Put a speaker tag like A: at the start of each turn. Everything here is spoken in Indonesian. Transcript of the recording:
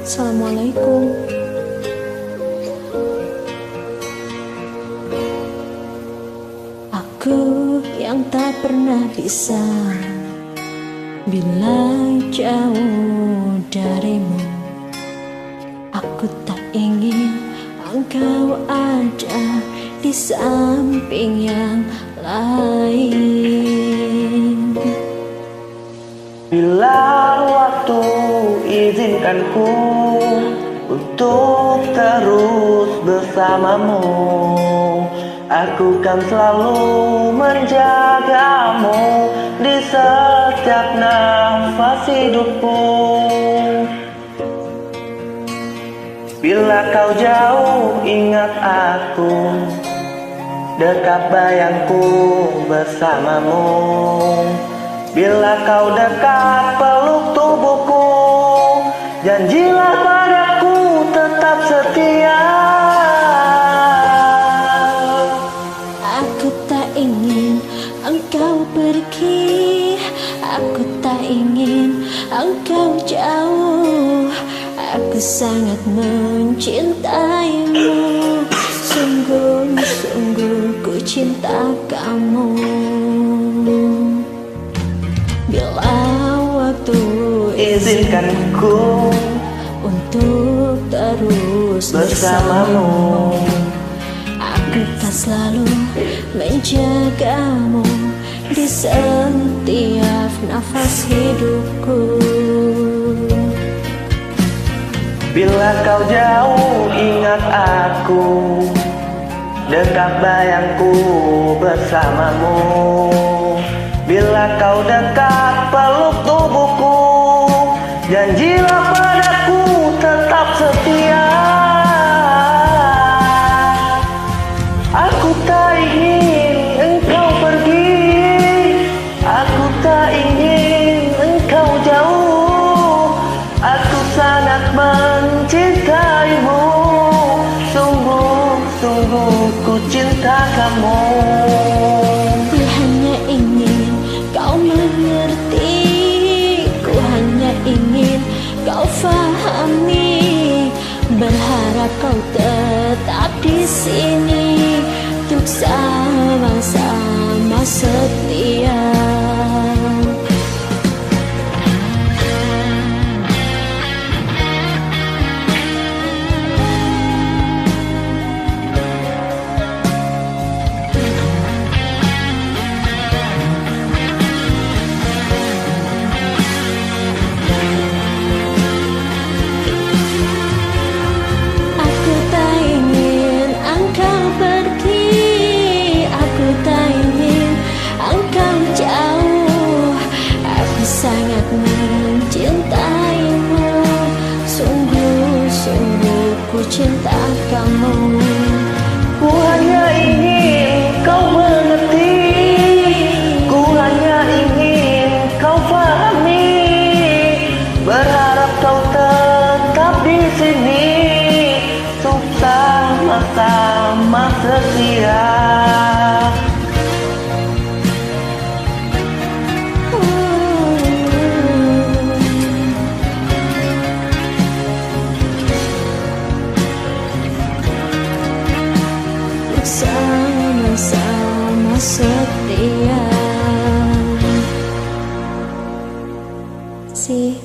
A: Assalamualaikum. Aku yang tak pernah bisa bila jauh darimu. Aku tak ingin engkau ada di samping yang lain.
B: Bila waktu izinkanku untuk terus bersamamu, aku kan selalu menjagamu di setiap nafas hidupku. Bila kau jauh ingat aku, dekat bayangku bersamamu. Bila kau dekat peluk tubuhku, janjilah padaku tetap setia.
A: Aku tak ingin engkau pergi, aku tak ingin engkau jauh. Aku sangat mencintaimu, sungguh-sungguh ku cinta kamu. Bila waktu
B: izinkanku
A: untuk terus
B: bersamamu,
A: aku tak selalu menjagamu di setiap nafas hidupku.
B: Bila kau jauh ingat aku, dekat bayangku bersamamu. Bila kau dekat peluk tubuhku, janjilah padaku tetap setia. Aku tak ingin engkau pergi, aku tak ingin engkau jauh. Aku sangat mencintaimu, sungguh-sungguh ku cinta kamu.
A: Ku hanya ingin kau mengerti, ku hanya ingin kau fahami. Berharap kau tetap di sini untuk sama-sama setia. Sangat mencintaimu, sungguh-sungguh ku cinta kamu.
B: Ku hanya ingin kau mengerti, ku hanya ingin kau pahami. Berharap kau tetap di sini untuk sama-sama setia.
A: Sama-sama setia. See.